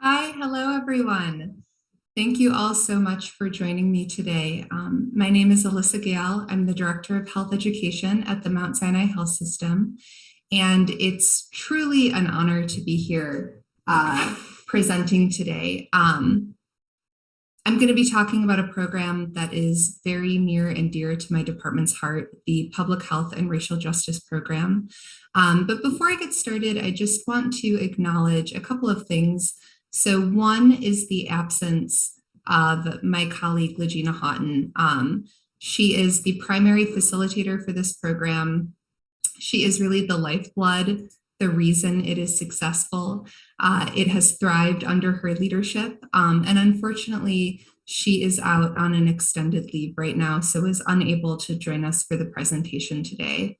Hi, hello everyone. Thank you all so much for joining me today. My name is Alyssa Gale. I'm the Director of Health Education at the Mount Sinai Health System, and it's truly an honor to be here presenting today. I'm going to be talking about a program that is very near and dear to my department's heart, the Public Health and Racial Justice Program. But before I get started, I just want to acknowledge a couple of things. So one is the absence of my colleague, Legina Houghton. She is the primary facilitator for this program. She is really the lifeblood, the reason it is successful. It has thrived under her leadership. And unfortunately, she is out on an extended leave right now, so is unable to join us for the presentation today.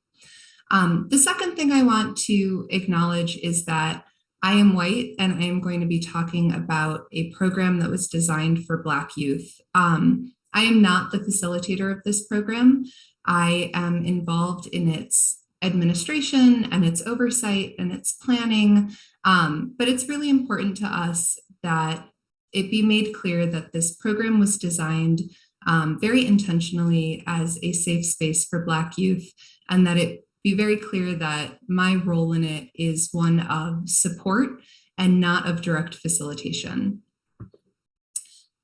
The second thing I want to acknowledge is that I am white and I am going to be talking about a program that was designed for Black youth. I am not the facilitator of this program. I am involved in its administration and its oversight and its planning. But it's really important to us that it be made clear that this program was designed very intentionally as a safe space for Black youth, and that it be very clear that my role in it is one of support and not of direct facilitation.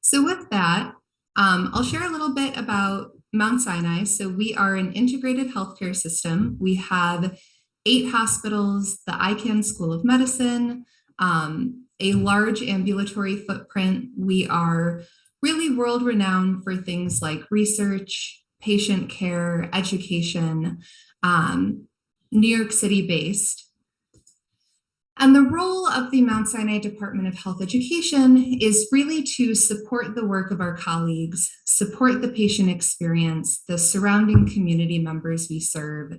So with that, I'll share a little bit about Mount Sinai. So we are an integrated healthcare system. We have 8 hospitals, the ICANN School of Medicine, a large ambulatory footprint. We are really world renowned for things like research, patient care, education, New York City based. And the role of the Mount Sinai Department of Health Education is really to support the work of our colleagues, support the patient experience, the surrounding community members we serve,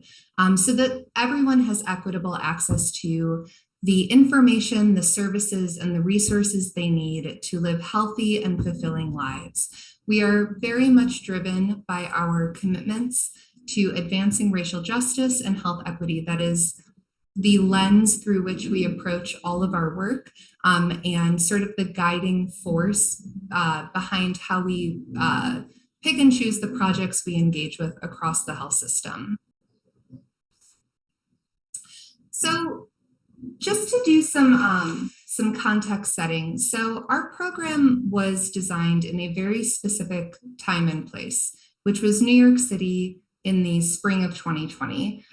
so that everyone has equitable access to the information, the services, and the resources they need to live healthy and fulfilling lives. We are very much driven by our commitments to advancing racial justice and health equity. That is the lens through which we approach all of our work, and sort of the guiding force behind how we pick and choose the projects we engage with across the health system. So just to do some context setting. So our program was designed in a very specific time and place, which was New York City in the spring of 2020.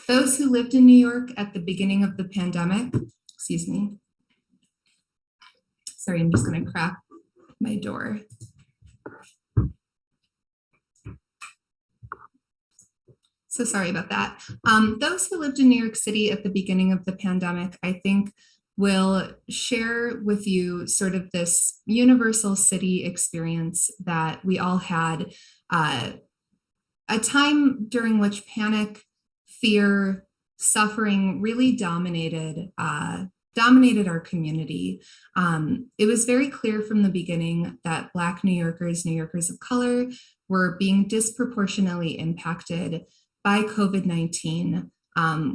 Those who lived in New York at the beginning of the pandemic, excuse me. Sorry, I'm just going to crack my door. So sorry about that. Those who lived in New York City at the beginning of the pandemic, I think, will share with you sort of this universal city experience that we all had, a time during which panic, fear, suffering really dominated our community. It was very clear from the beginning that Black New Yorkers of color, were being disproportionately impacted by COVID-19.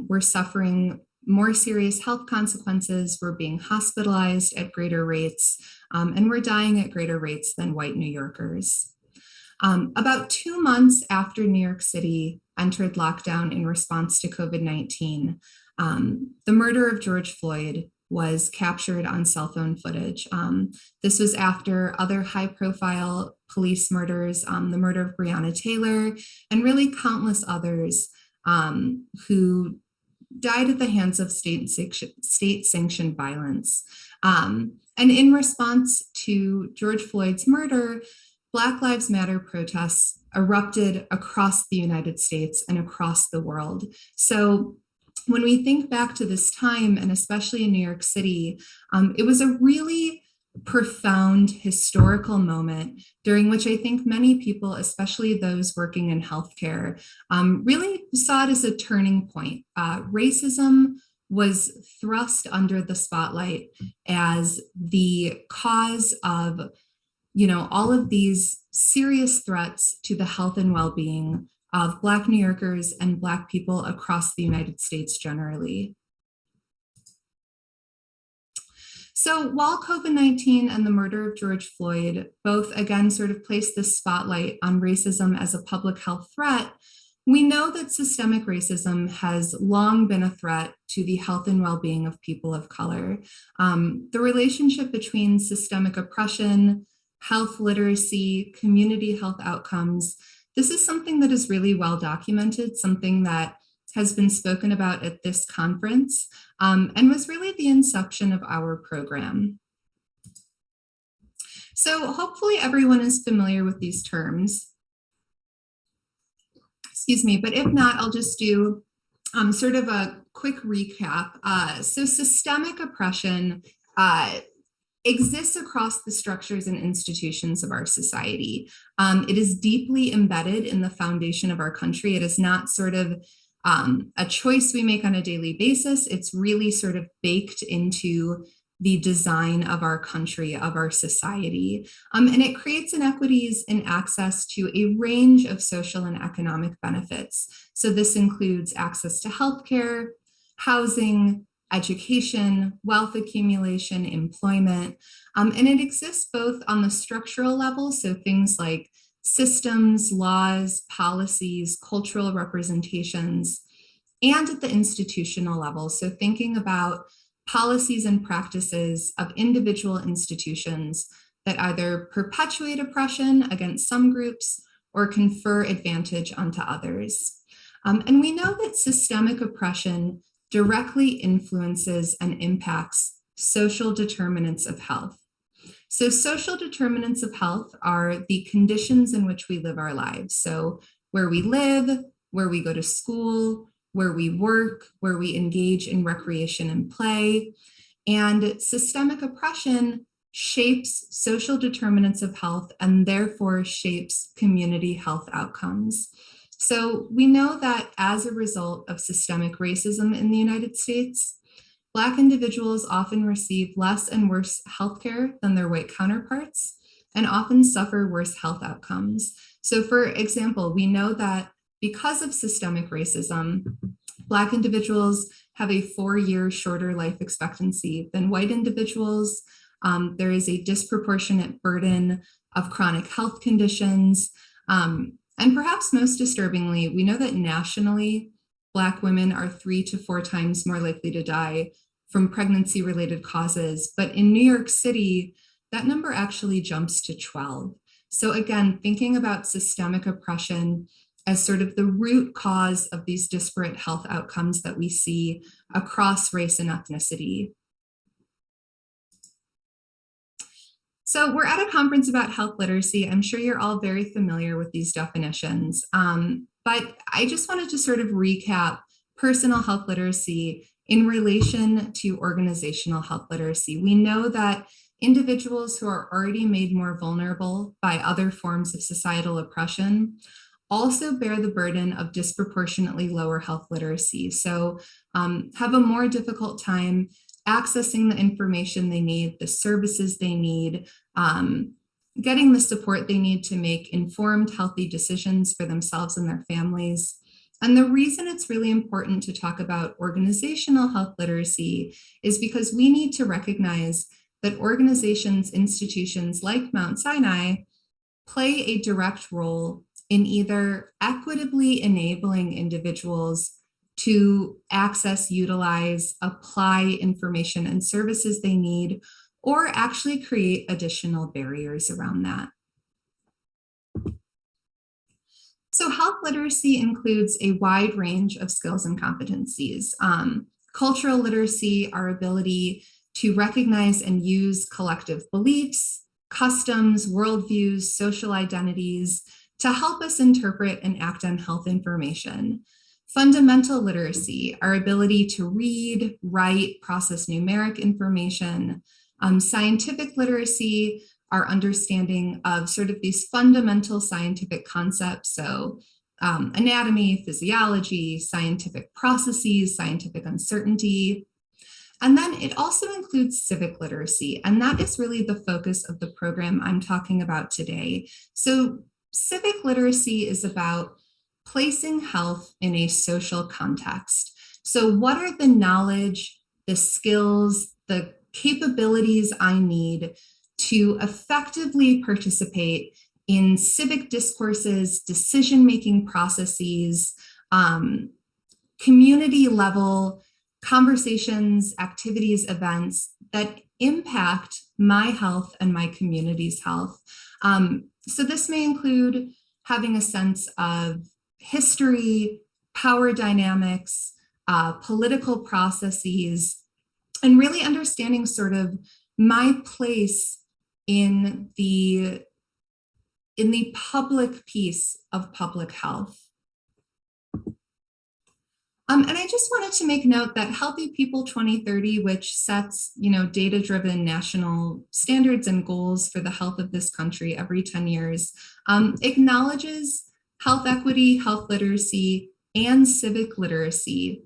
We're suffering more serious health consequences. We're being hospitalized at greater rates, and we're dying at greater rates than white New Yorkers. About 2 months after New York City entered lockdown in response to COVID-19, the murder of George Floyd was captured on cell phone footage. This was after other high-profile police murders, the murder of Breonna Taylor, and really countless others who died at the hands of state-sanctioned violence. And in response to George Floyd's murder, Black Lives Matter protests erupted across the United States and across the world. So when we think back to this time, and especially in New York City, it was a really profound historical moment during which I think many people, especially those working in healthcare, really saw it as a turning point. Racism was thrust under the spotlight as the cause of all of these serious threats to the health and well-being of Black New Yorkers and Black people across the United States generally. So while COVID-19 and the murder of George Floyd both again sort of place the spotlight on racism as a public health threat, we know that systemic racism has long been a threat to the health and well-being of people of color. The relationship between systemic oppression, health literacy, community health outcomes, this is something that is really well documented, something that has been spoken about at this conference, and was really the inception of our program. So hopefully everyone is familiar with these terms. Excuse me, but if not, I'll just do sort of a quick recap. So systemic oppression exists across the structures and institutions of our society. It is deeply embedded in the foundation of our country. It is not sort of a choice we make on a daily basis. It's really sort of baked into the design of our country, of our society. And it creates inequities in access to a range of social and economic benefits. So this includes access to healthcare, housing, education, wealth accumulation, employment, and it exists both on the structural level, so things like systems, laws, policies, cultural representations, and at the institutional level. So thinking about policies and practices of individual institutions that either perpetuate oppression against some groups or confer advantage onto others. And we know that systemic oppression directly influences and impacts social determinants of health. So social determinants of health are the conditions in which we live our lives. So where we live, where we go to school, where we work, where we engage in recreation and play. And systemic oppression shapes social determinants of health and therefore shapes community health outcomes. So we know that as a result of systemic racism in the United States, Black individuals often receive less and worse healthcare than their white counterparts and often suffer worse health outcomes. So for example, we know that because of systemic racism, Black individuals have a 4-year shorter life expectancy than white individuals. There is a disproportionate burden of chronic health conditions. And perhaps most disturbingly, we know that nationally, Black women are 3 to 4 times more likely to die from pregnancy-related causes. But in New York City, that number actually jumps to 12. So again, thinking about systemic oppression as sort of the root cause of these disparate health outcomes that we see across race and ethnicity. So we're at a conference about health literacy. I'm sure you're all very familiar with these definitions, but I just wanted to sort of recap personal health literacy in relation to organizational health literacy. We know that individuals who are already made more vulnerable by other forms of societal oppression also bear the burden of disproportionately lower health literacy. So have a more difficult time accessing the information they need, the services they need, getting the support they need to make informed, healthy decisions for themselves and their families. And the reason it's really important to talk about organizational health literacy is because we need to recognize that organizations, institutions like Mount Sinai play a direct role in either equitably enabling individuals to access, utilize, apply information and services they need, or actually create additional barriers around that. So health literacy includes a wide range of skills and competencies. Cultural literacy, our ability to recognize and use collective beliefs, customs, worldviews, social identities to help us interpret and act on health information. Fundamental literacy, our ability to read, write, process numeric information. Scientific literacy, our understanding of sort of these fundamental scientific concepts. So anatomy, physiology, scientific processes, scientific uncertainty. And then it also includes civic literacy. And that is really the focus of the program I'm talking about today. So civic literacy is about placing health in a social context. So what are the knowledge, the skills, the capabilities I need to effectively participate in civic discourses, decision-making processes, community level conversations, activities, events that impact my health and my community's health. So this may include having a sense of history, power dynamics, political processes, and really understanding sort of my place in the public piece of public health. And I just wanted to make note that Healthy People 2030, which sets, data-driven national standards and goals for the health of this country every 10 years, acknowledges health equity, health literacy, and civic literacy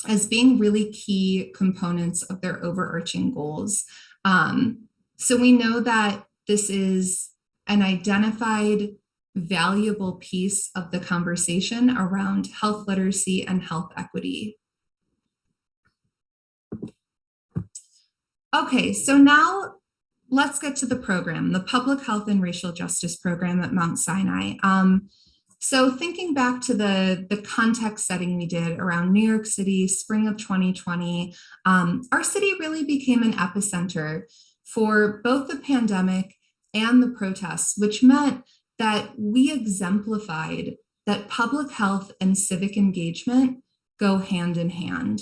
as being really key components of their overarching goals. So we know that this is an identified valuable piece of the conversation around health literacy and health equity. Okay, so now let's get to the program, the Public Health and Racial Justice Program at Mount Sinai. So thinking back to the context setting we did around New York City, spring of 2020, our city really became an epicenter for both the pandemic and the protests, which meant that we exemplified that public health and civic engagement go hand in hand.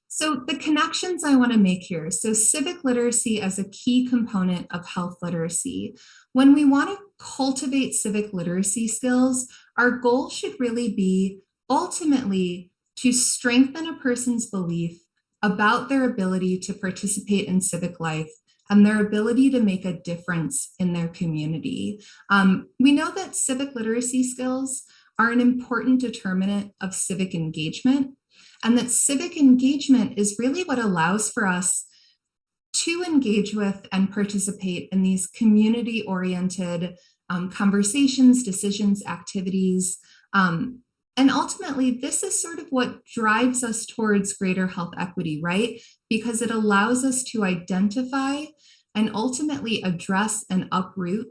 So the connections I want to make here, so civic literacy as a key component of health literacy. When we want to cultivate civic literacy skills, our goal should really be ultimately to strengthen a person's belief about their ability to participate in civic life and their ability to make a difference in their community. We know that civic literacy skills are an important determinant of civic engagement, and that civic engagement is really what allows for us to engage with and participate in these community-oriented conversations, decisions, activities. And ultimately, this is sort of what drives us towards greater health equity, right? Because it allows us to identify and ultimately address and uproot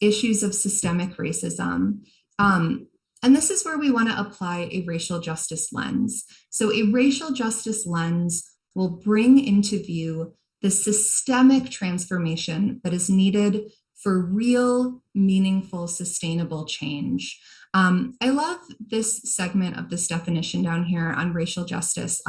issues of systemic racism. And this is where we want to apply a racial justice lens. So a racial justice lens will bring into view the systemic transformation that is needed for real, meaningful, sustainable change. I love this segment of this definition down here on racial justice.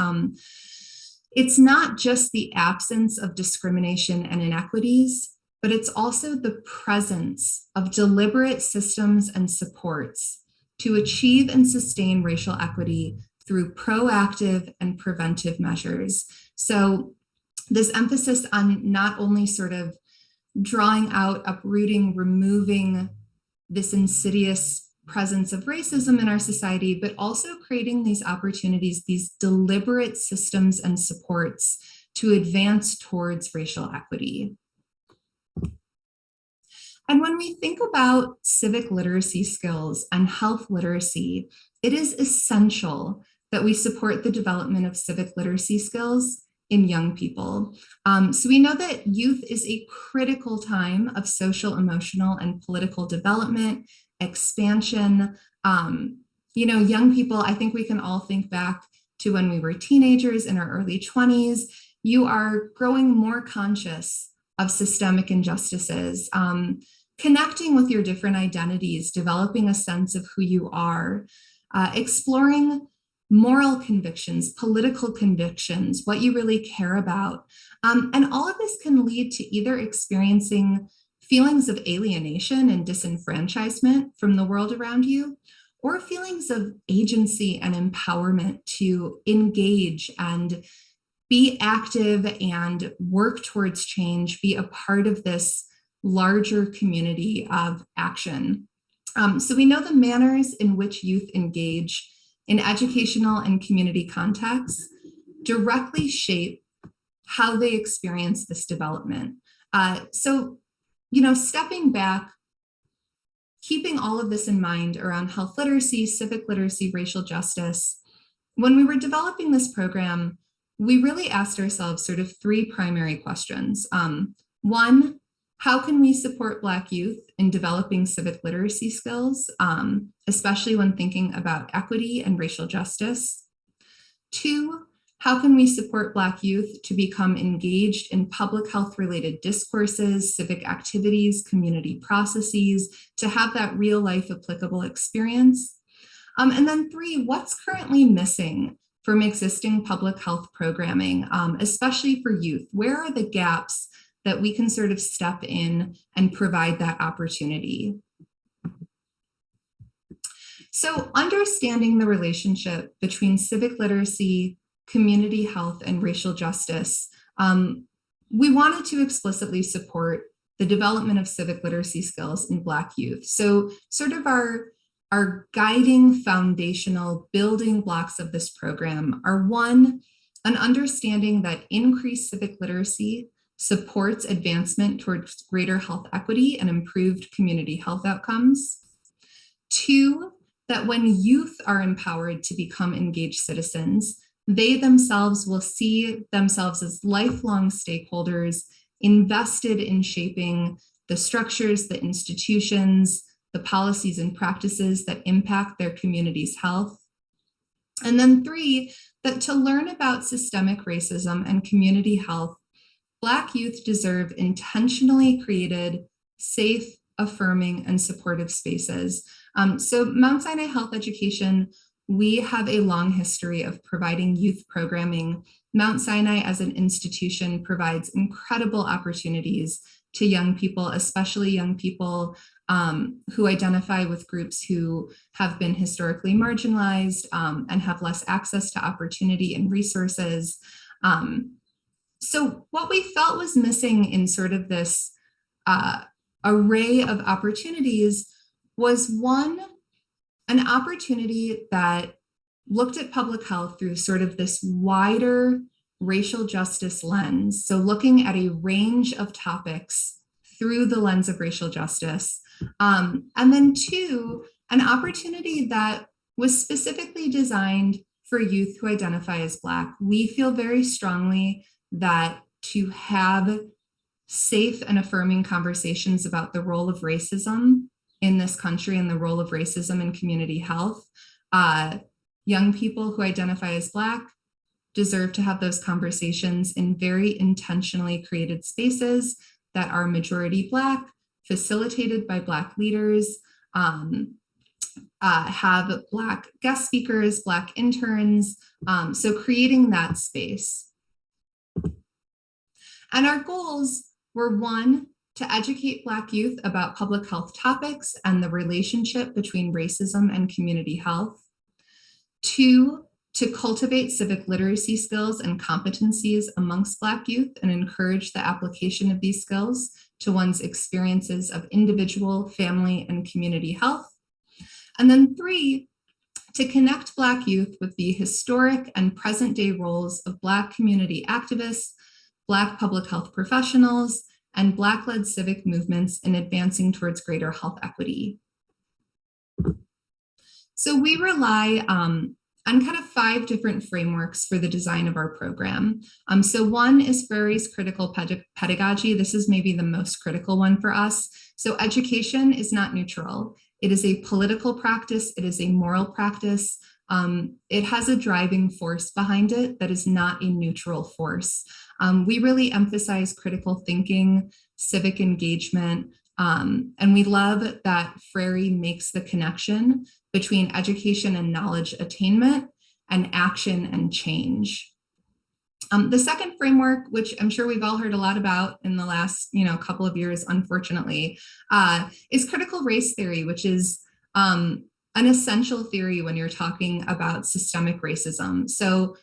It's not just the absence of discrimination and inequities, but it's also the presence of deliberate systems and supports to achieve and sustain racial equity through proactive and preventive measures. So this emphasis on not only sort of drawing out, uprooting, removing this insidious presence of racism in our society, but also creating these opportunities, these deliberate systems and supports to advance towards racial equity. And when we think about civic literacy skills and health literacy, it is essential that we support the development of civic literacy skills in young people. So we know that youth is a critical time of social, emotional, and political development, expansion. Young people, I think we can all think back to when we were teenagers in our early 20s. You are growing more conscious of systemic injustices, connecting with your different identities, developing a sense of who you are, exploring moral convictions, political convictions, what you really care about. And all of this can lead to either experiencing feelings of alienation and disenfranchisement from the world around you, or feelings of agency and empowerment to engage and be active and work towards change, be a part of this larger community of action. So we know the manners in which youth engage in educational and community contexts directly shape how they experience this development. So, stepping back, keeping all of this in mind around health literacy, civic literacy, racial justice, when we were developing this program, we really asked ourselves sort of three primary questions. One, how can we support Black youth in developing civic literacy skills, especially when thinking about equity and racial justice? Two, how can we support Black youth to become engaged in public health related discourses, civic activities, community processes, to have that real life applicable experience? And then three, what's currently missing from existing public health programming, especially for youth? Where are the gaps that we can sort of step in and provide that opportunity? So understanding the relationship between civic literacy, community health, and racial justice, we wanted to explicitly support the development of civic literacy skills in Black youth. So sort of our guiding foundational building blocks of this program are one, an understanding that increased civic literacy supports advancement towards greater health equity and improved community health outcomes. Two, that when youth are empowered to become engaged citizens, they themselves will see themselves as lifelong stakeholders invested in shaping the structures, the institutions, the policies and practices that impact their community's health. And then three, that to learn about systemic racism and community health, Black youth deserve intentionally created, safe, affirming, and supportive spaces. So Mount Sinai Health Education, we have a long history of providing youth programming. Mount Sinai as an institution provides incredible opportunities to young people, especially young people who identify with groups who have been historically marginalized and have less access to opportunity and resources. So what we felt was missing in sort of this array of opportunities was one, an opportunity that looked at public health through sort of this wider racial justice lens. So looking at a range of topics through the lens of racial justice. And then two, an opportunity that was specifically designed for youth who identify as Black. We feel very strongly that to have safe and affirming conversations about the role of racism in this country and the role of racism in community health, young people who identify as Black deserve to have those conversations in very intentionally created spaces that are majority Black, facilitated by Black leaders, have Black guest speakers, Black interns, so creating that space. And our goals were one, to educate Black youth about public health topics and the relationship between racism and community health. Two, to cultivate civic literacy skills and competencies amongst Black youth and encourage the application of these skills to one's experiences of individual, family, and community health. And then three, to connect Black youth with the historic and present day roles of Black community activists, Black public health professionals, and Black-led civic movements in advancing towards greater health equity. So we rely on kind of 5 different frameworks for the design of our program. So one is Freire's critical pedagogy. This is maybe the most critical one for us. So education is not neutral. It is a political practice. It is a moral practice. It has a driving force behind it that is not a neutral force. We really emphasize critical thinking, civic engagement, and we love that Freire makes the connection between education and knowledge attainment and action and change. The second framework, which I'm sure we've all heard a lot about in the last couple of years, unfortunately, is critical race theory, which is an essential theory when you're talking about systemic racism. So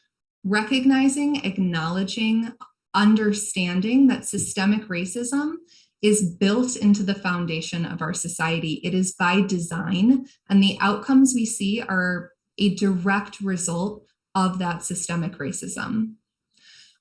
recognizing, acknowledging, understanding that systemic racism is built into the foundation of our society. It is by design, and the outcomes we see are a direct result of that systemic racism.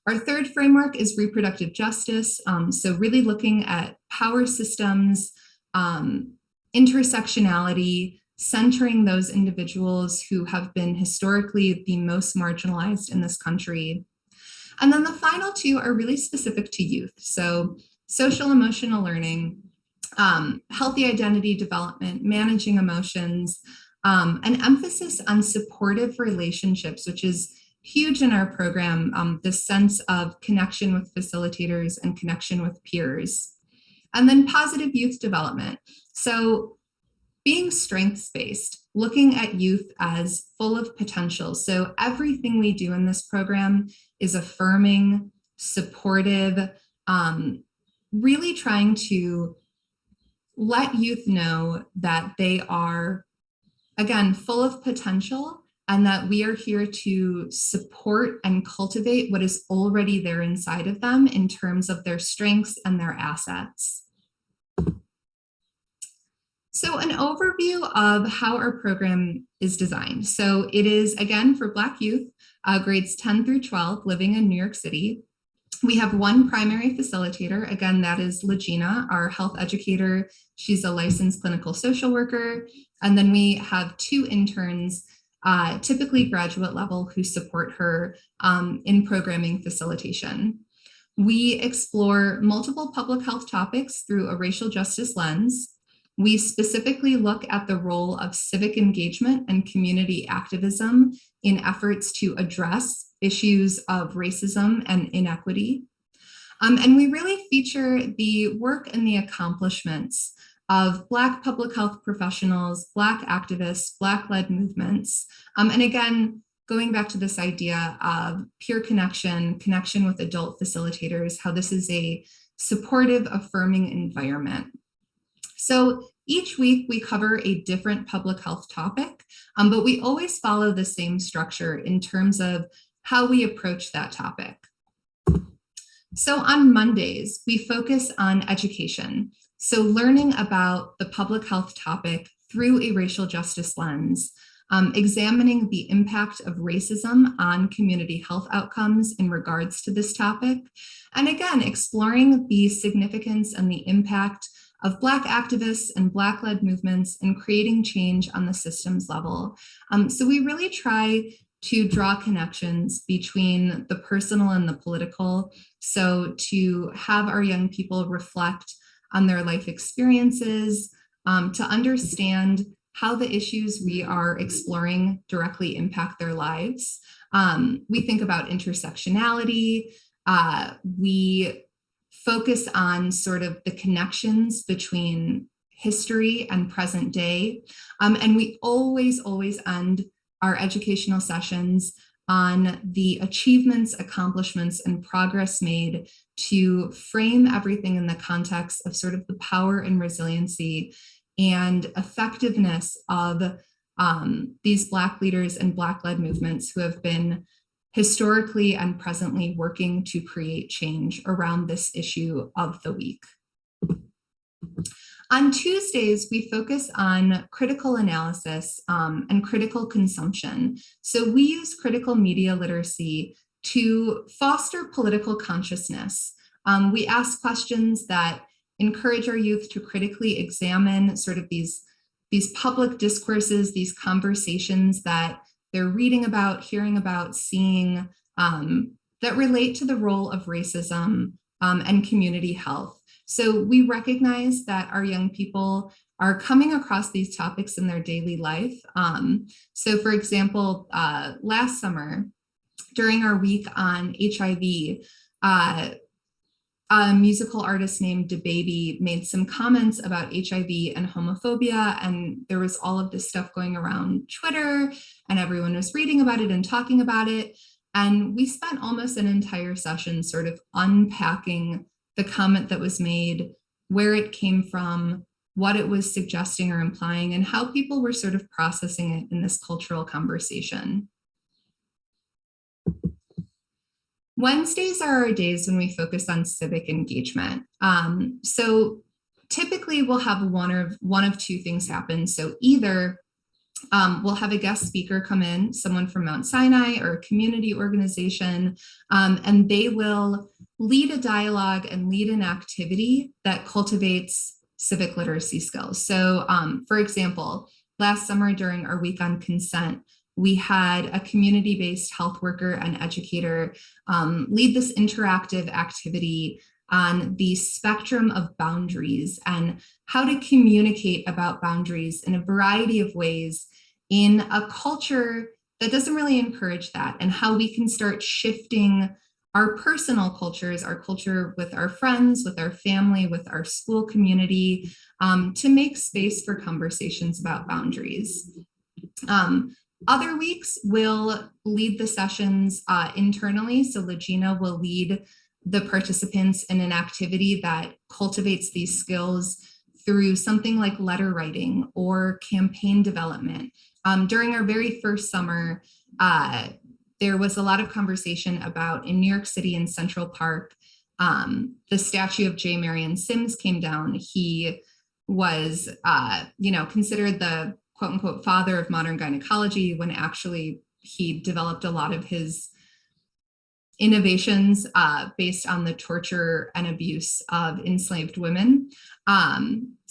Our third framework is reproductive justice. So really looking at power systems, intersectionality, centering those individuals who have been historically the most marginalized in this country. And then the final two are really specific to youth. So social emotional learning, healthy identity development, managing emotions, an emphasis on supportive relationships, which is huge in our program, this sense of connection with facilitators and connection with peers. And then positive youth development. So being strengths-based, looking at youth as full of potential. So everything we do in this program is affirming, supportive, really trying to let youth know that they are, again, full of potential and that we are here to support and cultivate what is already there inside of them in terms of their strengths and their assets. So an overview of how our program is designed. So it is, again, for Black youth, grades 10 through 12, living in New York City. We have one primary facilitator. Again, that is Legina, our health educator. She's a licensed clinical social worker. And then we have two interns, typically graduate level, who support her in programming facilitation. We explore multiple public health topics through a racial justice lens. We specifically look at the role of civic engagement and community activism in efforts to address issues of racism and inequity. And we really feature the work and the accomplishments of Black public health professionals, Black activists, Black-led movements. And again, going back to this idea of peer connection, connection with adult facilitators, how this is a supportive, affirming environment. So each week we cover a different public health topic, but we always follow the same structure in terms of how we approach that topic. So on Mondays, we focus on education. So learning about the public health topic through a racial justice lens, examining the impact of racism on community health outcomes in regards to this topic. And again, exploring the significance and the impact of Black activists and Black-led movements in creating change on the systems level. So we really try to draw connections between the personal and the political. So to have our young people reflect on their life experiences, to understand how the issues we are exploring directly impact their lives. We think about intersectionality. We focus on sort of the connections between history and present day. And we always end our educational sessions on the achievements, accomplishments, and progress made to frame everything in the context of sort of the power and resiliency and effectiveness of these Black leaders and Black-led movements who have been historically and presently working to create change around this issue of the week. On Tuesdays, we focus on critical analysis and critical consumption. So we use critical media literacy to foster political consciousness. We ask questions that encourage our youth to critically examine sort of these public discourses, these conversations that they're reading about, hearing about, seeing, that relate to the role of racism and community health. So we recognize that our young people are coming across these topics in their daily life. So for example, last summer, during our week on HIV, a musical artist named DaBaby made some comments about HIV and homophobia, and there was all of this stuff going around Twitter, and everyone was reading about it and talking about it. And we spent almost an entire session sort of unpacking the comment that was made, where it came from, what it was suggesting or implying, and how people were sort of processing it in this cultural conversation. Wednesdays are our days when we focus on civic engagement. So typically we'll have one of two things happen. So either we'll have a guest speaker come in, someone from Mount Sinai or a community organization, and they will lead a dialogue and lead an activity that cultivates civic literacy skills. So for example, last summer during our week on consent, we had a community-based health worker and educator lead this interactive activity on the spectrum of boundaries and how to communicate about boundaries in a variety of ways in a culture that doesn't really encourage that, and how we can start shifting our personal cultures, our culture with our friends, with our family, with our school community, to make space for conversations about boundaries. Other weeks will lead the sessions internally. So Legina will lead the participants in an activity that cultivates these skills through something like letter writing or campaign development. During our very first summer, there was a lot of conversation about, in New York City in Central Park, the statue of J. Marion Sims came down. He was, considered the quote unquote father of modern gynecology, when actually he developed a lot of his innovations based on the torture and abuse of enslaved women.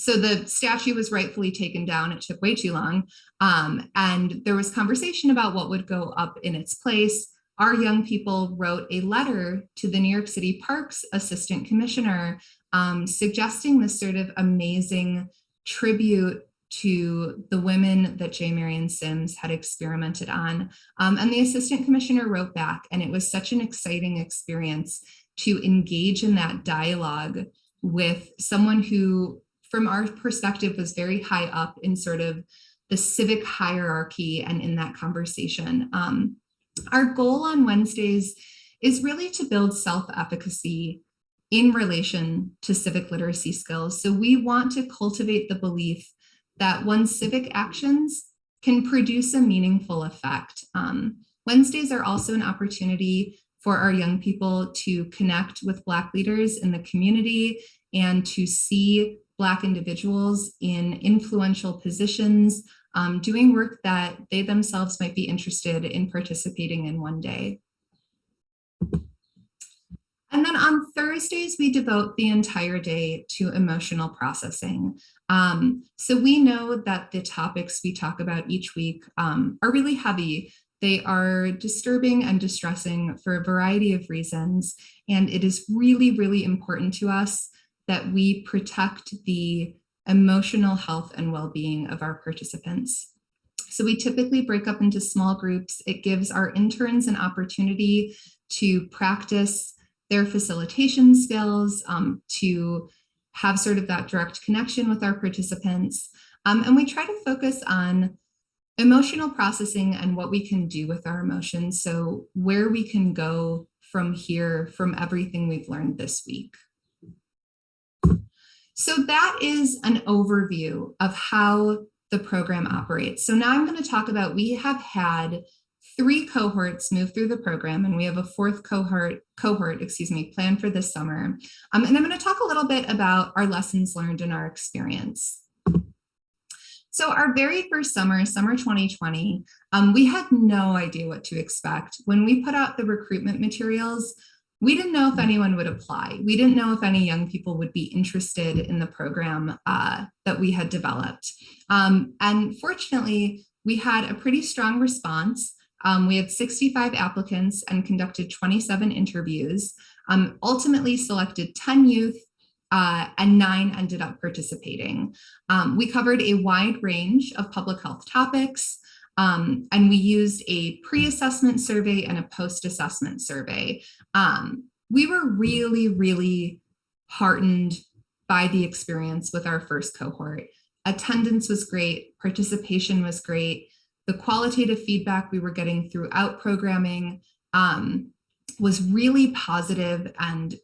So the statue was rightfully taken down. It took way too long. And there was conversation about what would go up in its place. Our young people wrote a letter to the New York City Parks Assistant Commissioner suggesting this sort of amazing tribute to the women that J. Marion Sims had experimented on. And the assistant commissioner wrote back, and it was such an exciting experience to engage in that dialogue with someone who, from our perspective, was very high up in sort of the civic hierarchy and in that conversation. Our goal on Wednesdays is really to build self-efficacy in relation to civic literacy skills. So we want to cultivate the belief that one's civic actions can produce a meaningful effect. Wednesdays are also an opportunity for our young people to connect with Black leaders in the community and to see Black individuals in influential positions doing work that they themselves might be interested in participating in one day. And then on Thursdays, we devote the entire day to emotional processing. So we know that the topics we talk about each week are really heavy. They are disturbing and distressing for a variety of reasons. And it is really, really important to us that we protect the emotional health and well-being of our participants. So we typically break up into small groups. It gives our interns an opportunity to practice their facilitation skills, to have sort of that direct connection with our participants. And we try to focus on emotional processing and what we can do with our emotions. So where we can go from here, from everything we've learned this week. So that is an overview of how the program operates. So now I'm going to talk about, we have had 3 cohorts move through the program, and we have a 4th cohort, planned for this summer. And I'm going to talk a little bit about our lessons learned and our experience. So our very first summer, summer 2020, we had no idea what to expect. When we put out the recruitment materials, we didn't know if anyone would apply. We didn't know if any young people would be interested in the program that we had developed. And fortunately, we had a pretty strong response. We had 65 applicants and conducted 27 interviews, ultimately selected 10 youth, and 9 ended up participating. We covered a wide range of public health topics, and we used a pre-assessment survey and a post-assessment survey. We were really, really heartened by the experience with our first cohort. Attendance was great, participation was great. The qualitative feedback we were getting throughout programming was really positive and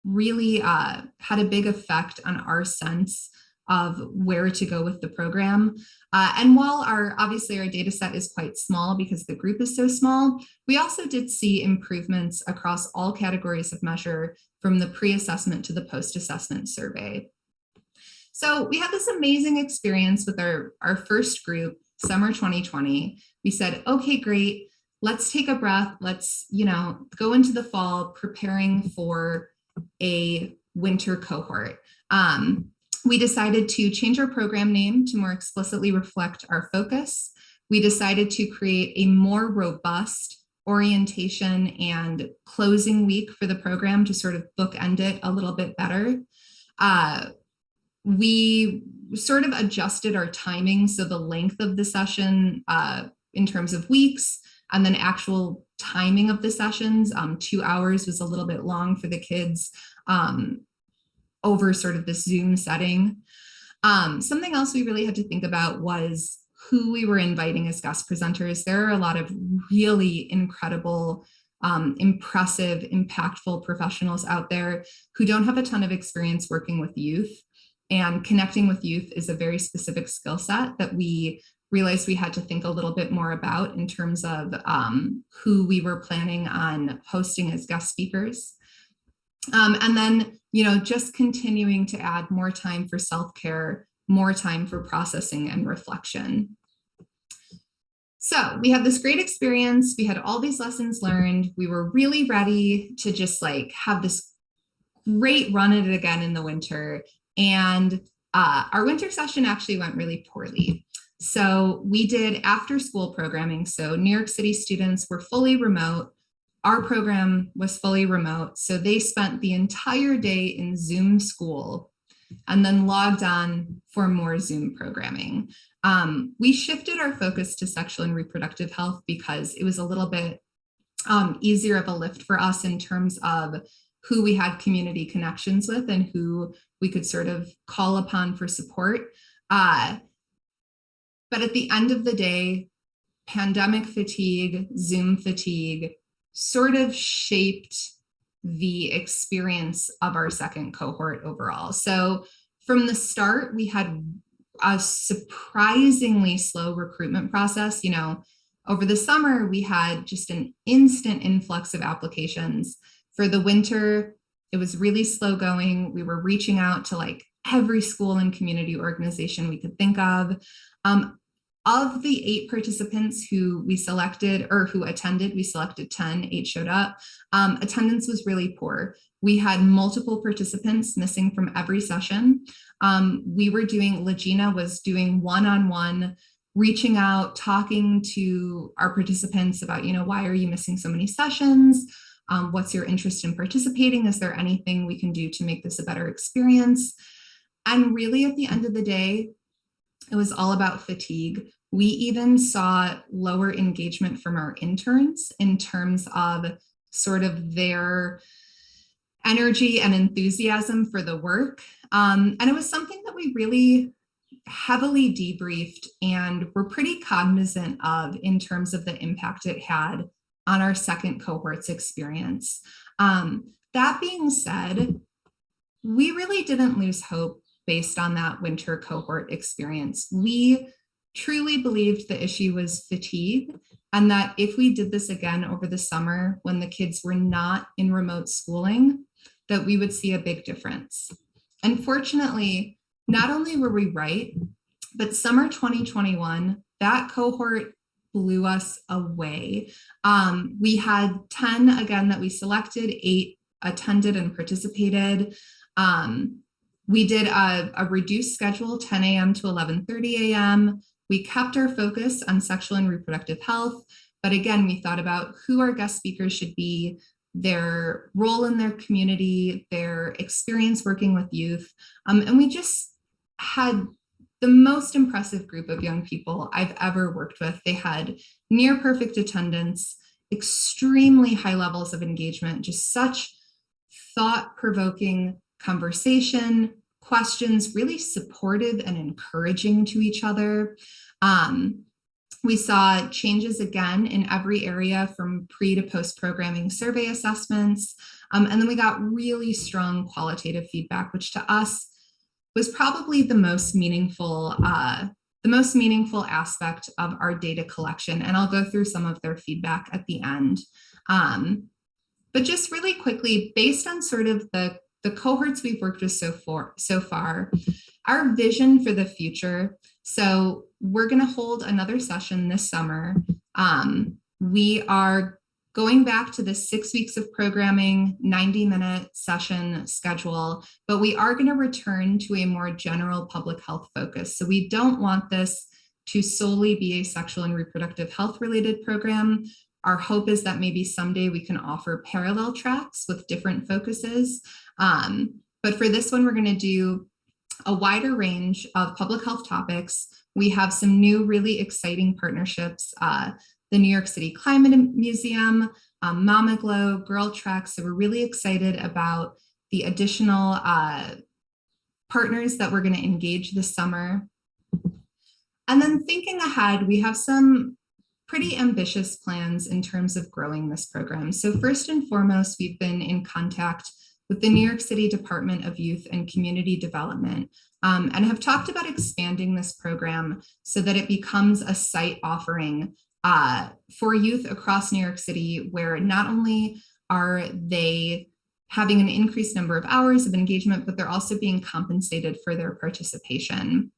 really had a big effect on our sense of where to go with the program. And while obviously our data set is quite small because the group is so small, we also did see improvements across all categories of measure from the pre-assessment to the post-assessment survey. So we had this amazing experience with our first group, summer 2020. We said, okay, great, let's take a breath. Let's, go into the fall preparing for a winter cohort. We decided to change our program name to more explicitly reflect our focus. we decided to create a more robust orientation and closing week for the program to sort of bookend it a little bit better. We sort of adjusted our timing, so the length of the session in terms of weeks, and then actual timing of the sessions. 2 hours was a little bit long for the kids over sort of this Zoom setting. Something else we really had to think about was who we were inviting as guest presenters. There are a lot of really incredible, impressive, impactful professionals out there who don't have a ton of experience working with youth. And connecting with youth is a very specific skill set that we realized we had to think a little bit more about in terms of who we were planning on hosting as guest speakers. And then, just continuing to add more time for self-care, more time for processing and reflection. So we had this great experience. We had all these lessons learned. We were really ready to just have this great run at it again in the winter. And our winter session actually went really poorly. So we did after school programming. So New York City students were fully remote. Our program was fully remote. So they spent the entire day in Zoom school and then logged on for more Zoom programming. We shifted our focus to sexual and reproductive health because it was a little bit easier of a lift for us in terms of who we had community connections with and who we could sort of call upon for support. But at the end of the day, pandemic fatigue, Zoom fatigue sort of shaped the experience of our second cohort overall. So from the start, we had a surprisingly slow recruitment process. Over the summer, we had just an instant influx of applications. For the winter, it was really slow going. We were reaching out to every school and community organization we could think of. Of the 8 participants who we selected or who attended, we selected 10, 8 showed up. Attendance was really poor. We had multiple participants missing from every session. Legina was doing one-on-one, reaching out, talking to our participants about, why are you missing so many sessions? What's your interest in participating? Is there anything we can do to make this a better experience? And really at the end of the day, it was all about fatigue. We even saw lower engagement from our interns in terms of sort of their energy and enthusiasm for the work. And it was something that we really heavily debriefed and were pretty cognizant of in terms of the impact it had on our second cohort's experience. That being said, we really didn't lose hope based on that winter cohort experience. We truly believed the issue was fatigue, and that if we did this again over the summer when the kids were not in remote schooling, that we would see a big difference. Unfortunately, not only were we right, but summer 2021, that cohort blew us away. We had 10 again that we selected, 8 attended and participated. We did a reduced schedule, 10 a.m. to 11:30 a.m. We kept our focus on sexual and reproductive health, but again, we thought about who our guest speakers should be, their role in their community, their experience working with youth. And we just had the most impressive group of young people I've ever worked with. They had near perfect attendance, extremely high levels of engagement, just such thought-provoking conversation, questions, really supportive and encouraging to each other. We saw changes again in every area from pre to post programming survey assessments. And then we got really strong qualitative feedback, which to us was probably the most meaningful aspect of our data collection. And I'll go through some of their feedback at the end. But just really quickly, based on sort of the cohorts we've worked with so far, our vision for the future. So we're going to hold another session this summer. We are going back to the 6 weeks of programming, 90-minute session schedule, but we are going to return to a more general public health focus. So we don't want this to solely be a sexual and reproductive health related program. Our hope is that maybe someday we can offer parallel tracks with different focuses. But for this one, we're going to do a wider range of public health topics. We have some new really exciting partnerships, the New York City Climate Museum, Mama Glow, Girl Trek. So we're really excited about the additional partners that we're going to engage this summer. And then thinking ahead, we have some pretty ambitious plans in terms of growing this program. So first and foremost, we've been in contact with the New York City Department of Youth and Community Development, and have talked about expanding this program so that it becomes a site offering for youth across New York City, where not only are they having an increased number of hours of engagement, but they're also being compensated for their participation.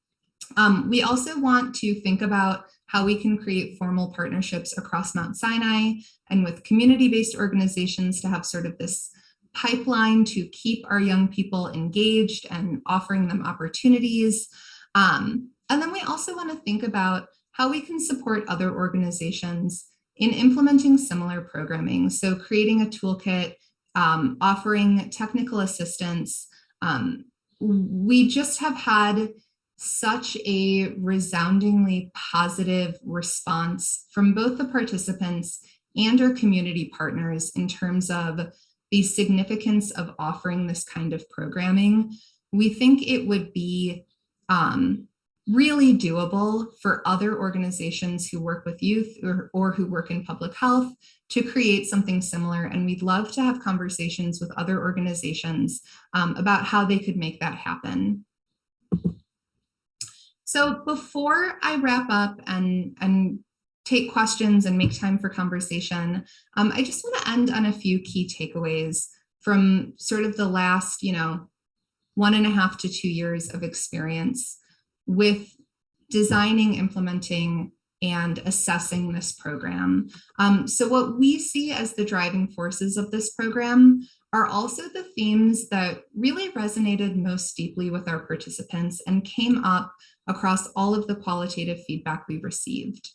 We also want to think about how we can create formal partnerships across Mount Sinai and with community-based organizations to have sort of this pipeline to keep our young people engaged and offering them opportunities. And then we also want to think about how we can support other organizations in implementing similar programming. So creating a toolkit, offering technical assistance. We just have had such a resoundingly positive response from both the participants and our community partners in terms of the significance of offering this kind of programming. We think it would be really doable for other organizations who work with youth or who work in public health to create something similar. And we'd love to have conversations with other organizations about how they could make that happen. So before I wrap up and take questions and make time for conversation, I just want to end on a few key takeaways from sort of the last, 1.5 to 2 years of experience with designing, implementing, and assessing this program. So what we see as the driving forces of this program are also the themes that really resonated most deeply with our participants and came up across all of the qualitative feedback we received.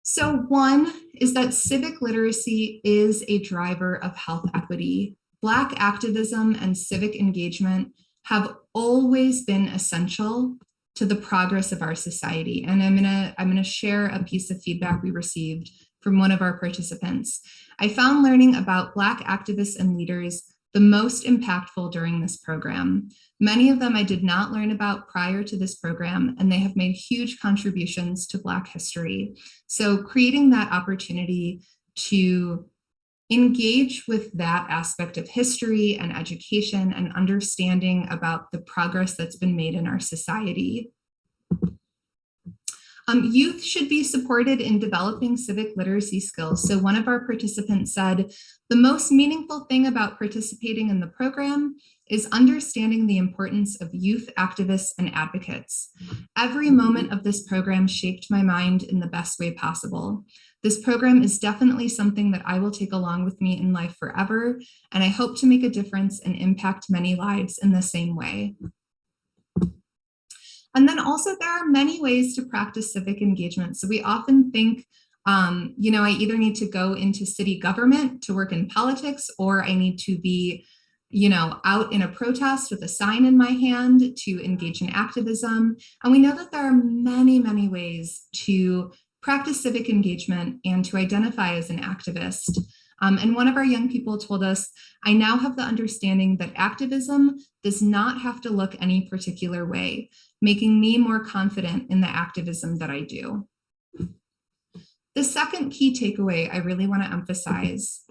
So one is that civic literacy is a driver of health equity. Black activism and civic engagement have always been essential to the progress of our society. And I'm gonna share a piece of feedback we received from one of our participants. I found learning about Black activists and leaders the most impactful during this program. Many of them I did not learn about prior to this program, and they have made huge contributions to Black history. So creating that opportunity to engage with that aspect of history and education and understanding about the progress that's been made in our society. Youth should be supported in developing civic literacy skills. So one of our participants said, the most meaningful thing about participating in the program is understanding the importance of youth activists and advocates. Every moment of this program shaped my mind in the best way possible. This program is definitely something that I will take along with me in life forever, and I hope to make a difference and impact many lives in the same way. And then also there are many ways to practice civic engagement. So we often think, I either need to go into city government to work in politics, or I need to be, out in a protest with a sign in my hand to engage in activism. And we know that there are many, many ways to practice civic engagement and to identify as an activist. And one of our young people told us, I now have the understanding that activism does not have to look any particular way, making me more confident in the activism that I do. The second key takeaway I really want to emphasize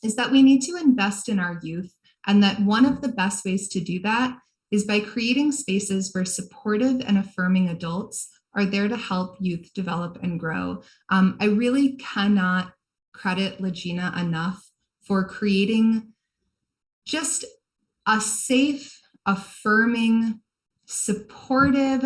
is that we need to invest in our youth, and that one of the best ways to do that is by creating spaces where supportive and affirming adults are there to help youth develop and grow. I really cannot credit Legina enough for creating just a safe, affirming, supportive,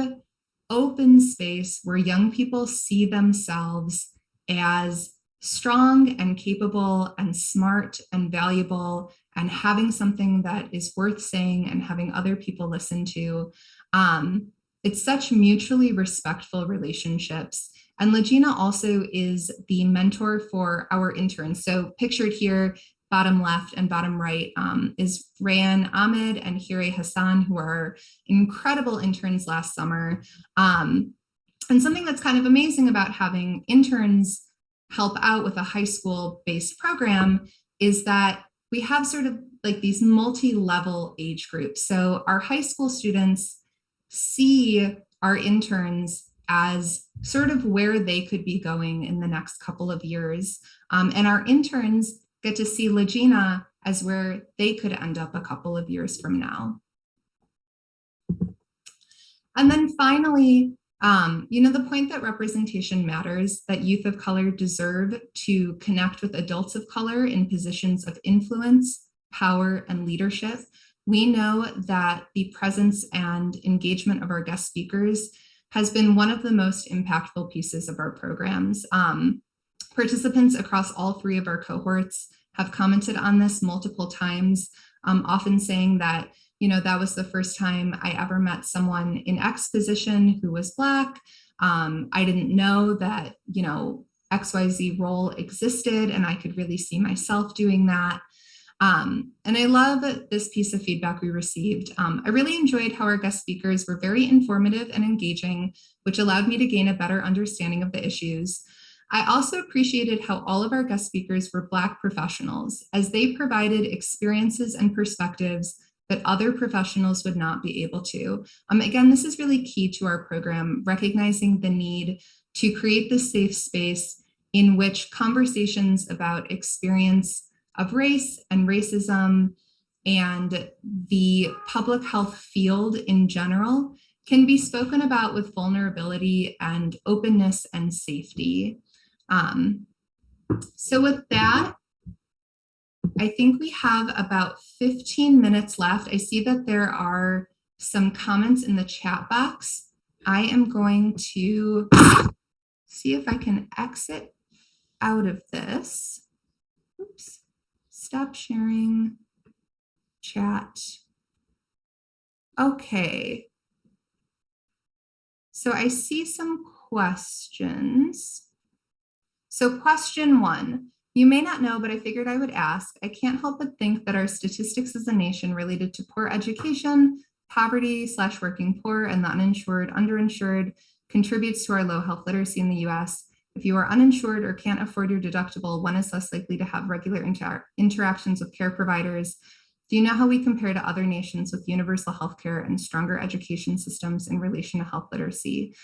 open space where young people see themselves as strong and capable and smart and valuable and having something that is worth saying and having other people listen to. it's such mutually respectful relationships. And Legina also is the mentor for our interns. So pictured here, bottom left and bottom right, is Rayan Ahmed and Hire Hassan, who are incredible interns last summer. And something that's kind of amazing about having interns help out with a high school based program is that we have sort of like these multi-level age groups. So our high school students see our interns as sort of where they could be going in the next couple of years. And our interns get to see Legina as where they could end up a couple of years from now. And then finally, the point that representation matters, that youth of color deserve to connect with adults of color in positions of influence, power, and leadership. We know that the presence and engagement of our guest speakers has been one of the most impactful pieces of our programs. Participants across all three of our cohorts have commented on this multiple times, often saying that that was the first time I ever met someone in X position who was Black. I didn't know that, XYZ role existed and I could really see myself doing that. And I love this piece of feedback we received. I really enjoyed how our guest speakers were very informative and engaging, which allowed me to gain a better understanding of the issues. I also appreciated how all of our guest speakers were Black professionals, as they provided experiences and perspectives that other professionals would not be able to. Again, this is really key to our program, recognizing the need to create this safe space in which conversations about experience of race and racism and the public health field in general can be spoken about with vulnerability and openness and safety. So with that, I think we have about 15 minutes left. I see that there are some comments in the chat box. I am going to see if I can exit out of this. Oops, stop sharing chat. Okay. So I see some questions. So question one. You may not know, but I figured I would ask. I can't help but think that our statistics as a nation related to poor education, poverty/working poor, and the uninsured, underinsured contributes to our low health literacy in the US. If you are uninsured or can't afford your deductible, one is less likely to have regular interactions with care providers. Do you know how we compare to other nations with universal healthcare and stronger education systems in relation to health literacy?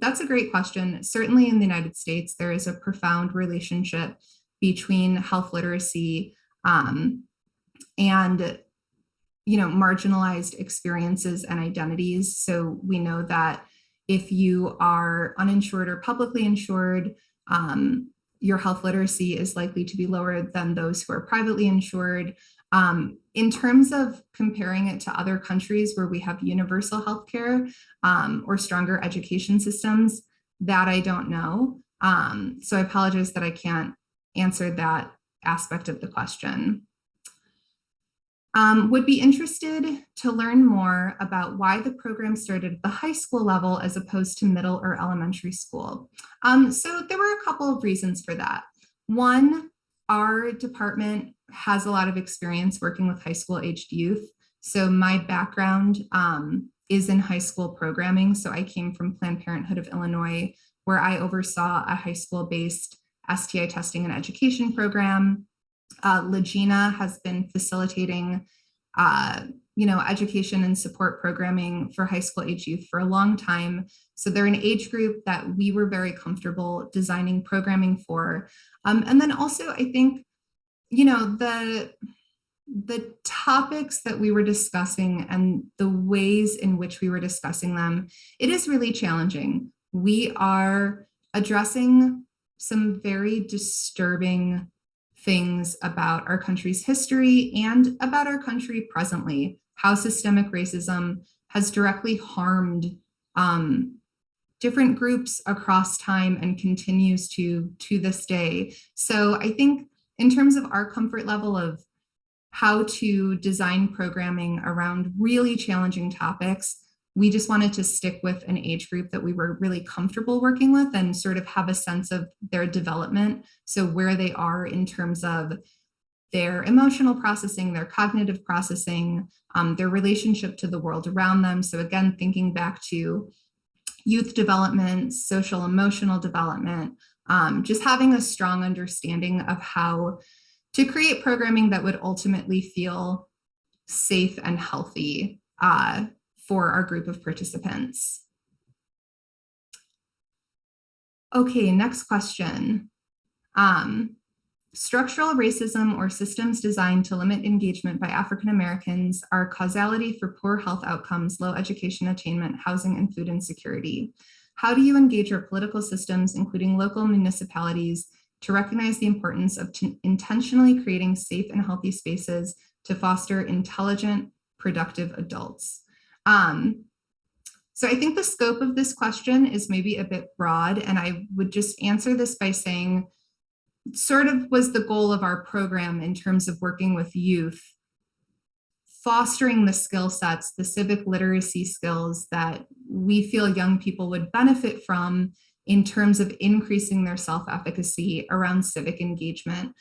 That's a great question. Certainly in the United States, there is a profound relationship between health literacy and marginalized experiences and identities. So we know that if you are uninsured or publicly insured, your health literacy is likely to be lower than those who are privately insured. In terms of comparing it to other countries where we have universal healthcare or stronger education systems, that I don't know. So I apologize that I can't answer that aspect of the question. Would be interested to learn more about why the program started at the high school level as opposed to middle or elementary school. So there were a couple of reasons for that. One, our department has a lot of experience working with high school aged youth. So my background is in high school programming. So I came from Planned Parenthood of Illinois, where I oversaw a high school based STI testing and education program. Legina has been facilitating, education and support programming for high school age youth for a long time. So they're an age group that we were very comfortable designing programming for. And then also, I think, the topics that we were discussing and the ways in which we were discussing them, it is really challenging. We are addressing some very disturbing things about our country's history and about our country presently, how systemic racism has directly harmed different groups across time and continues to this day. So I think in terms of our comfort level of how to design programming around really challenging topics, we just wanted to stick with an age group that we were really comfortable working with and sort of have a sense of their development. So where they are in terms of their emotional processing, their cognitive processing, their relationship to the world around them. So again, thinking back to youth development, social emotional development, just having a strong understanding of how to create programming that would ultimately feel safe and healthy for our group of participants. Okay, next question. Structural racism or systems designed to limit engagement by African Americans are causality for poor health outcomes, low education attainment, housing, and food insecurity. How do you engage your political systems, including local municipalities, to recognize the importance of intentionally creating safe and healthy spaces to foster intelligent, productive adults? So I think the scope of this question is maybe a bit broad, and I would just answer this by saying, sort of was the goal of our program in terms of working with youth, fostering the skill sets, the civic literacy skills that we feel young people would benefit from in terms of increasing their self-efficacy around civic engagement.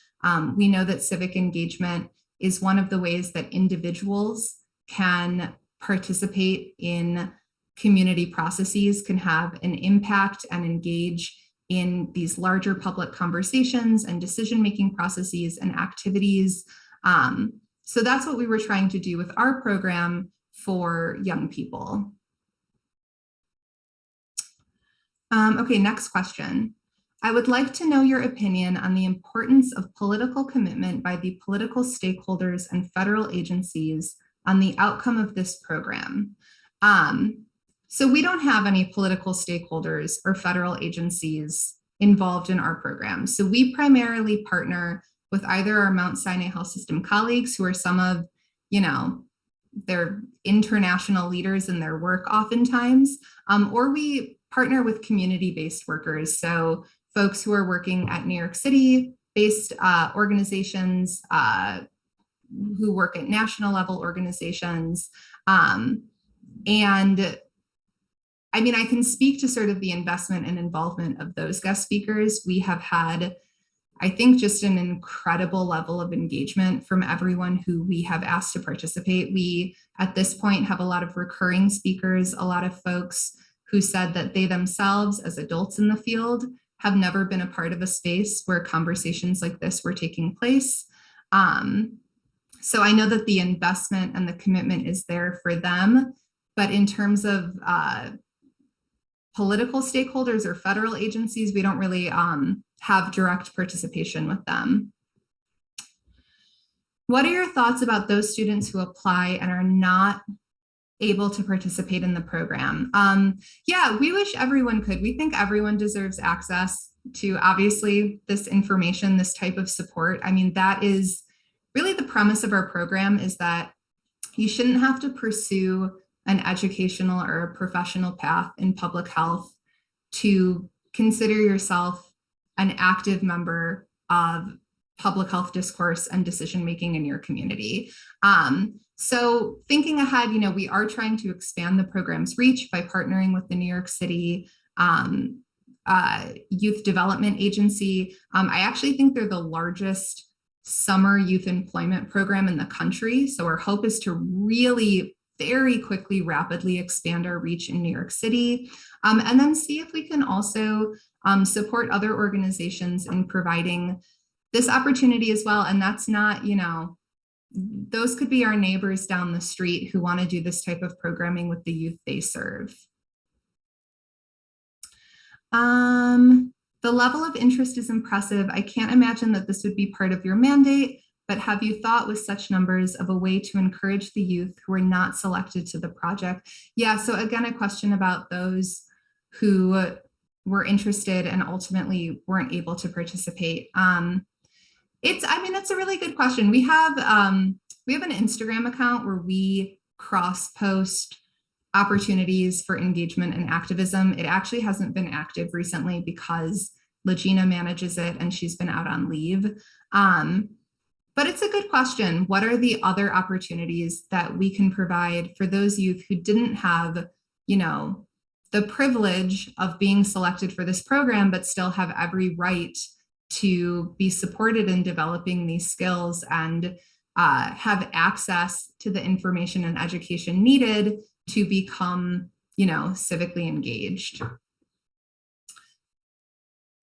We know that civic engagement is one of the ways that individuals can participate in community processes, can have an impact and engage in these larger public conversations and decision-making processes and activities. So that's what we were trying to do with our program for young people. Okay, next question. I would like to know your opinion on the importance of political commitment by the political stakeholders and federal agencies on the outcome of this program. So we don't have any political stakeholders or federal agencies involved in our program. So we primarily partner with either our Mount Sinai Health System colleagues, who are some of, their international leaders in their work oftentimes, or we partner with community-based workers. So folks who are working at New York City-based organizations, who work at national level organizations. And I mean, I can speak to sort of the investment and involvement of those guest speakers. We have had, I think, just an incredible level of engagement from everyone who we have asked to participate. We, at this point, have a lot of recurring speakers, a lot of folks who said that they themselves, as adults in the field, have never been a part of a space where conversations like this were taking place. So I know that the investment and the commitment is there for them, but in terms of political stakeholders or federal agencies, we don't really have direct participation with them. What are your thoughts about those students who apply and are not able to participate in the program? Yeah, we wish everyone could. We think everyone deserves access to, obviously, this information, this type of support. I mean, that is really the premise of our program, is that you shouldn't have to pursue an educational or a professional path in public health to consider yourself an active member of public health discourse and decision-making in your community. So thinking ahead, we are trying to expand the program's reach by partnering with the New York City Youth Development Agency. I actually think they're the largest summer youth employment program in the country. So our hope is to really very quickly, rapidly expand our reach in New York City, and then see if we can also support other organizations in providing this opportunity as well. And that's not, those could be our neighbors down the street who want to do this type of programming with the youth they serve. The level of interest is impressive. I can't imagine that this would be part of your mandate, but have you thought with such numbers of a way to encourage the youth who are not selected to the project? Yeah, so again, a question about those who were interested and ultimately weren't able to participate. It's a really good question. We have an Instagram account where we cross-post opportunities for engagement and activism. It actually hasn't been active recently because Legina manages it and she's been out on leave. But it's a good question. What are the other opportunities that we can provide for those youth who didn't have the privilege of being selected for this program, but still have every right to be supported in developing these skills and have access to the information and education needed to become, civically engaged.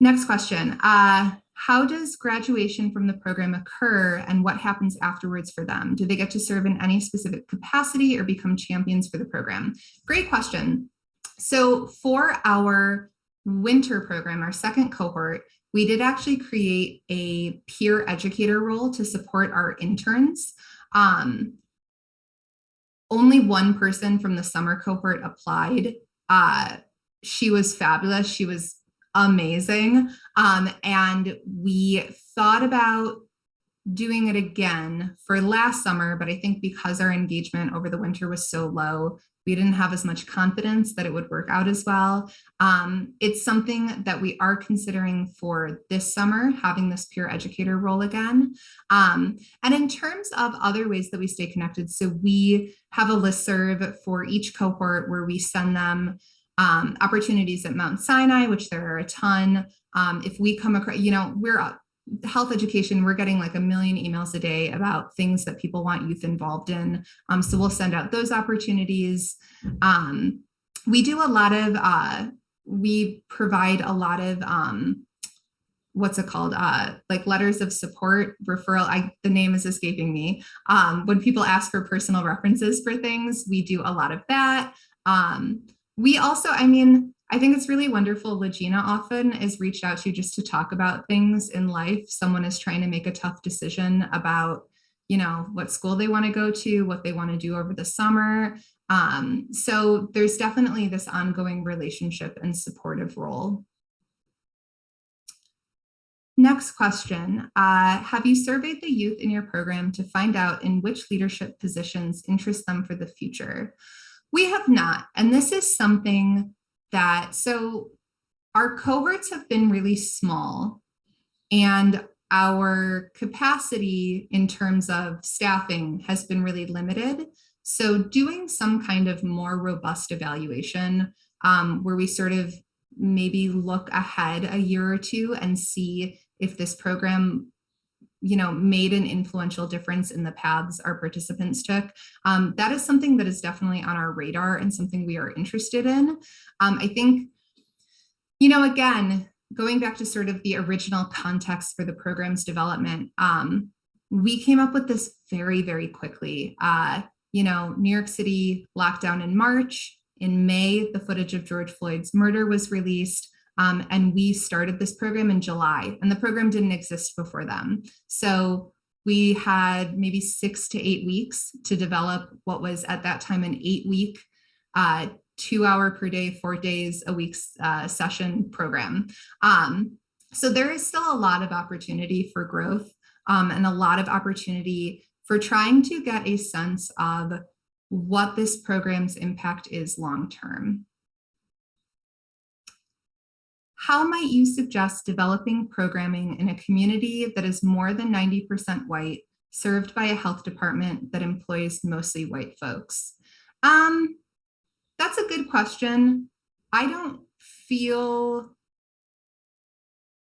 Next question. How does graduation from the program occur and what happens afterwards for them? Do they get to serve in any specific capacity or become champions for the program? Great question. So for our winter program, our second cohort, we did actually create a peer educator role to support our interns. Only one person from the summer cohort applied. She was fabulous. She was amazing. And we thought about doing it again for last summer, but I think because our engagement over the winter was so low, we didn't have as much confidence that it would work out as well. It's something that we are considering for this summer, having this peer educator role again. And in terms of other ways that we stay connected, so we have a listserv for each cohort where we send them opportunities at Mount Sinai, which there are a ton. If we come across, we're health education, we're getting like 1 million emails a day about things that people want youth involved in. So we'll send out those opportunities. We do a lot of, we provide a lot of, what's it called? Like letters of support, referral, the name is escaping me. When people ask for personal references for things, we do a lot of that. We also, I think it's really wonderful. Legina often is reached out to just to talk about things in life. Someone is trying to make a tough decision about, what school they want to go to, what they want to do over the summer. So there's definitely this ongoing relationship and supportive role. Next question. Have you surveyed the youth in your program to find out in which leadership positions interest them for the future? We have not. And this is something so our cohorts have been really small and our capacity in terms of staffing has been really limited. So doing some kind of more robust evaluation where we sort of maybe look ahead a year or two and see if this program made an influential difference in the paths our participants took. That is something that is definitely on our radar and something we are interested in. I think, again, going back to sort of the original context for the program's development, we came up with this very, very quickly. New York City locked down in March. In May, the footage of George Floyd's murder was released. And we started this program in July, and the program didn't exist before then. So we had maybe 6 to 8 weeks to develop what was at that time an 8-week, 2 hour per day, 4 days a week session program. So there is still a lot of opportunity for growth and a lot of opportunity for trying to get a sense of what this program's impact is long-term. How might you suggest developing programming in a community that is more than 90% white, served by a health department that employs mostly white folks? That's a good question. I don't feel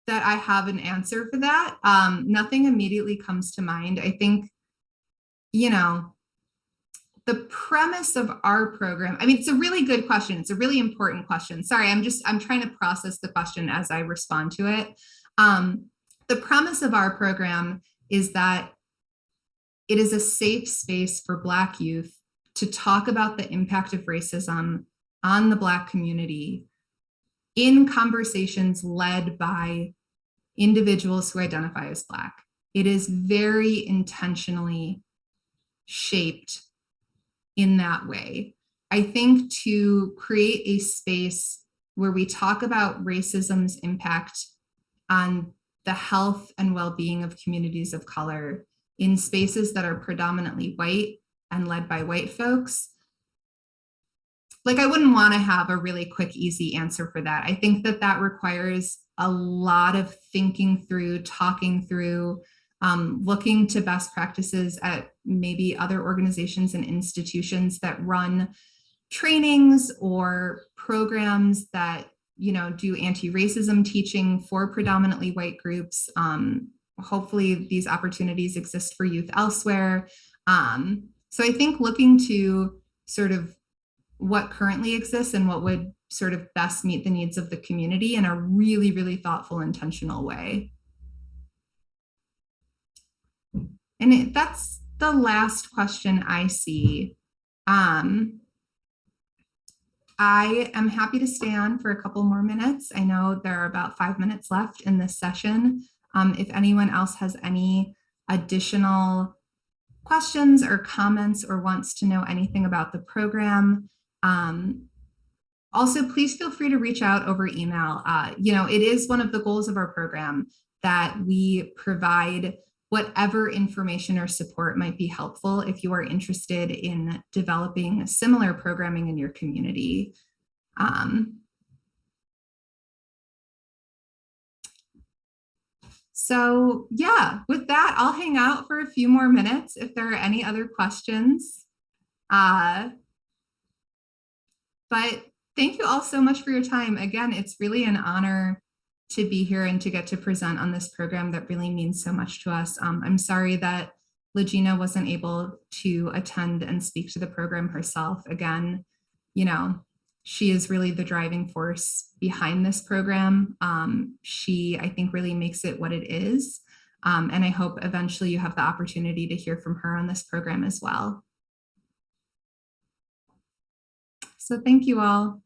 that I have an answer for that. Nothing immediately comes to mind. I think, the premise of our program, it's a really good question. It's a really important question. Sorry, I'm trying to process the question as I respond to it. The premise of our program is that it is a safe space for Black youth to talk about the impact of racism on the Black community in conversations led by individuals who identify as Black. It is very intentionally shaped in that way. I think to create a space where we talk about racism's impact on the health and well-being of communities of color in spaces that are predominantly white and led by white folks, I wouldn't want to have a really quick, easy answer for that. I think that requires a lot of thinking through, talking through, looking to best practices at maybe other organizations and institutions that run trainings or programs that, do anti-racism teaching for predominantly white groups. Hopefully these opportunities exist for youth elsewhere. So I think looking to sort of what currently exists and what would sort of best meet the needs of the community in a really, really thoughtful, intentional way. And that's the last question I see. I am happy to stay on for a couple more minutes. I know there are about 5 minutes left in this session. If anyone else has any additional questions or comments or wants to know anything about the program, also, please feel free to reach out over email. It is one of the goals of our program that we provide whatever information or support might be helpful if you are interested in developing similar programming in your community. So yeah, with that, I'll hang out for a few more minutes if there are any other questions. But thank you all so much for your time. Again, it's really an honor to be here and to get to present on this program that really means so much to us. I'm sorry that Legina wasn't able to attend and speak to the program herself. Again, she is really the driving force behind this program. She, I think, really makes it what it is. And I hope eventually you have the opportunity to hear from her on this program as well. So thank you all.